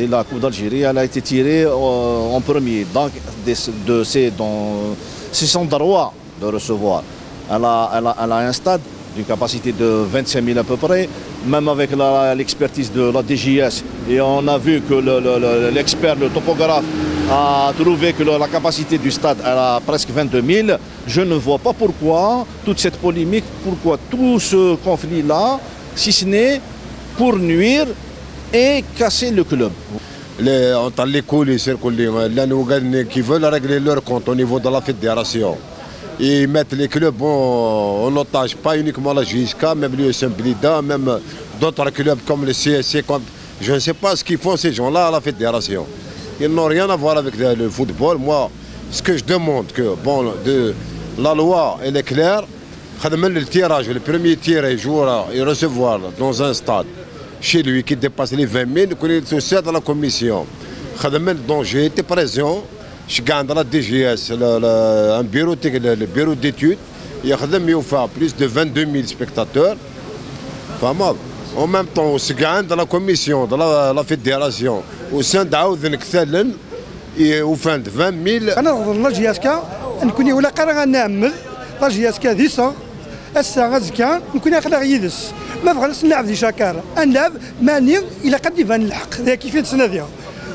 La Coupe d'Algérie, elle a été tirée en premier. Donc, c'est son droit de recevoir. Elle a un stade d'une capacité de 25 000 à peu près, même avec l'expertise de la DGS. Et on a vu que l'expert, le topographe, a trouvé que la capacité du stade a presque 22 000. Je ne vois pas pourquoi toute cette polémique, pourquoi tout ce conflit-là, si ce n'est pour nuire et casser le club. Les coulisses qui veulent régler leur compte au niveau de la fédération. Ils mettent les clubs en otage, pas uniquement la JSK, même l'USM Blida, même d'autres clubs comme le CSC. Je ne sais pas ce qu'ils font ces gens-là à la fédération. Ils n'ont rien à voir avec le football. Moi, ce que je demande, la loi elle est claire. Le tirage, le premier tiré, joueur et recevoir dans un stade chez lui qui dépasse les 20 000, il se à la commission. Donc j'ai été présent. Je gagne dans la DGS, un bureau d'études, il y a plus de 22 000 spectateurs. En même temps, je gagne dans la commission, dans la fédération, au sein d'Aoudhen Ktalen, et au fin de 20 000. أنا GSK نكون ولا قرا نعمل GSK ديسا الساعة غزكان نكون أخلاق يدس ما بغاش نلعب دي شاكار نلعب ماني إلا قد يبان الحق ذا كيفية سناديا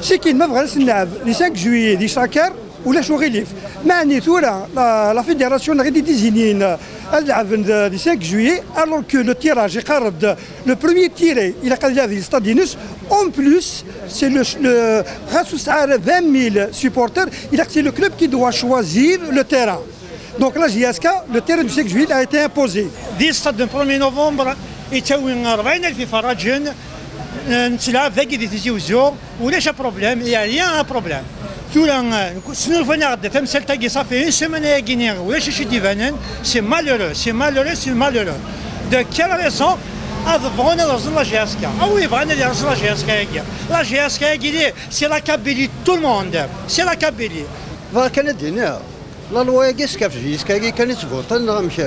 سيكين ما بغاش نلعب لي 5 جويي دي شاكار ولا شو غيليف معني ثورة لا فيدراسيون غادي ديزينين نلعب لي 5 جويي alors que le tirage يقرب le premier tiré il a قد يلعب في ستاد يونس en plus c'est le grâce à 20 000 supporters c'est le club qui doit choisir le terrain. Donc la GSK, le terrain du 5 juillet a été imposé. دي ستاد من 1 نوفمبر يتساوي 40,000 فراجن نتلعب ذاك دي تيزيوزو ولاش بروبليم يعني ان بروبليم تولا سنو فانا غدا تمثال تاكي صافي اون سيمانه يا غينيغ ولاش شي ديفانن سي مالورو دو كيل ريزون بغونا نرزن لا جي اس كا وي بغينا نرزن لا جي اس كا لا جي اس كا سي لا كابيلي تو الموند سي لا كابيلي كانت هنا لا لوا كاس كاف جي اس كا كانت تفوتن مش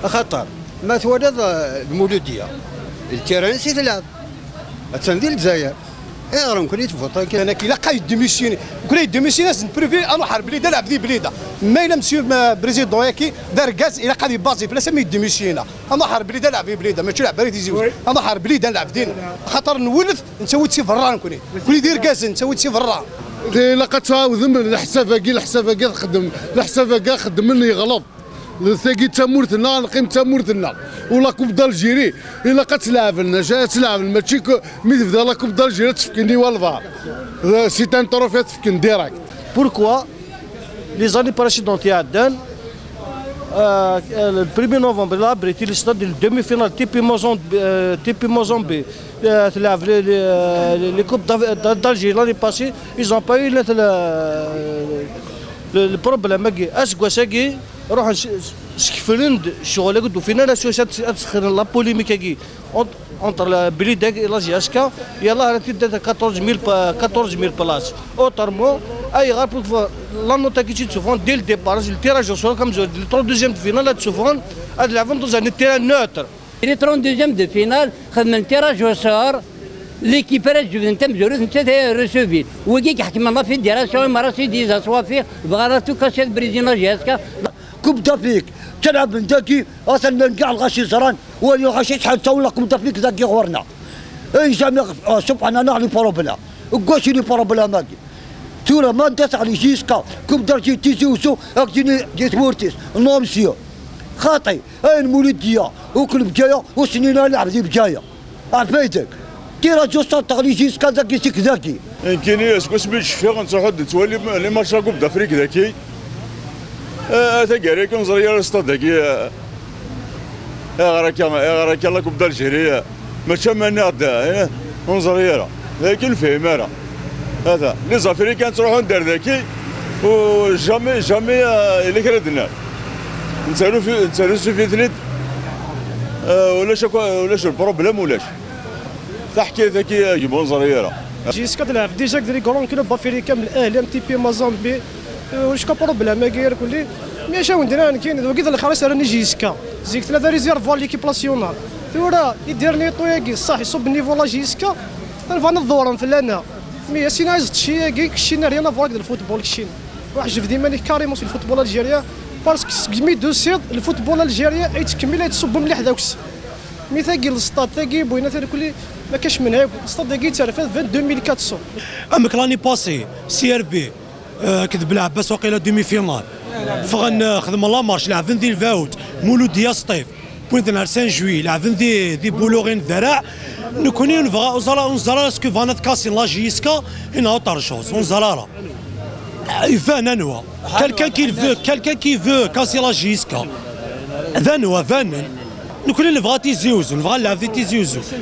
خطر ما تولد المولوديه التيران سي تلعب تندير الجزائر راه كون يتفوت انا كي لاقا يديميسيوني كون يديميسيوني لازم بريفي انا حرب بليده لعب دي بليده ما الا مسيو بريزيدون ياكي دار كاز الا قاد يبازي بلاصه ما يديميسيونا انا حرب بليده لعب في بليده ماشي لعب بريد يزيوز انا حرب بليده نلعب دين خاطر نولف نسوي تسي فران كوني يدير كاز نسوي تسي فران الا قتعاود الحسافه خدم الحسافه خدم مني غلط ثاقي تمورتنا نقيم تمورتنا ولا كوب دالجيري الا قتلعب لنا جا تلعب ماشي مي تبدا لا كوب دالجيري تفكني والفار سي ان تروفي تفكن ديراكت. Pourquoi les années précédentes عدان le 1er novembre là abrité le stade de demi-finale TP Mozambique les coupes d'Algérie l'année passée ils n'ont pas eu le problème اسكواساكي روح سكفلند الشغل قد وفينا لا سوسات تسخر لا بوليميك entre بليد لا جاسكا يلاه تدات 14000 بلاص اوترمون اي غير لا نوتا كي تشوفون ديل ديبار التيراج سو كم زو 32 فينال تشوفون هاد لعبوا دوز ان تيران نوتر لي 32 دو فينال خدم التيراج وصار ليكيب راه جوفنتا مزورت انت ريسوفي وكي كيحكم الله في الدراسه مراسي ديزا صوافي بغا تو كاسيت بريزينا جاسكا كوب دافريك تلعب من ذاكي اصلا كاع الغاشي زران ولي غاشي شحال تاولا كوب دافريك ذاكي غورنا اي جامي سبحان الله لي بروبلا وكوشي لي بروبلا ماكي تورا ما دات على جيسكا كوب دارتي تيزوسو اكتيني جيت مورتيس نو مسيو خاطي اي المولوديه وكل بجايه وسنين لعب دي بجايه عرفيتك تيرا جوستا تغلي جيسكا ذاكي سيك ذاكي كاين اسكو سميت شفيق نتروحو تولي لي ماتش كوب دافريك ذاكي تاكاري كنزريا الاستاد ذاكي غراك الله كوب دالجيري ماشي ماني غدا نزريا لكن فهم راه هذا لي زافريكان تروحو ندير ذاكي وجامي الا كردنا نسالو في ثنيت ولاش البروبليم ولاش تحكي ذاكي يجيبو نزريا راه جيسكا تلعب ديجا دي كرون كلوب افريكان من الاهلي ام تي بي مازامبي واش كبروبليم ما كاير كلي ماشي وندير كاين وكيد الخلاص راني جيسكا زيك ثلاثه ريزيرفوار ليكيب ناسيونال ثورا يدير نيطو ياكي صح يصب النيفو لا جيسكا نفا نضورهم في لنا مي سينا عايز تشي كشينا ريان افواك ديال الفوتبول كشينا واحد جف ديما لي كاريمون في الفوتبول الجيريا باسكو مي دو سيد الفوتبول الجيريا يتكمل يتصب مليح داكس مي ثاقي السطاد ثاقي بوينا ثاقي كل ما كاش من هاك السطاد ثاقي تعرف 2400. امك لاني باسي سي ار بي كذب العباس وقيله دومي فينال فغن خدم لا مارش لعبن ذي الفاوت مولوديه سطيف بوينت نهار 5 جوي لعبن ذي بولوغين ذراع نكوني نبغى نزرا اسكو فانا كاسين لا جيسكا هنا طرشوز ونزرا يفان انوا كالكان كي فو كاسي لا جيسكا ذانوا فانن نكوني نبغى تيزيوزو نبغى نلعب في تيزيوزو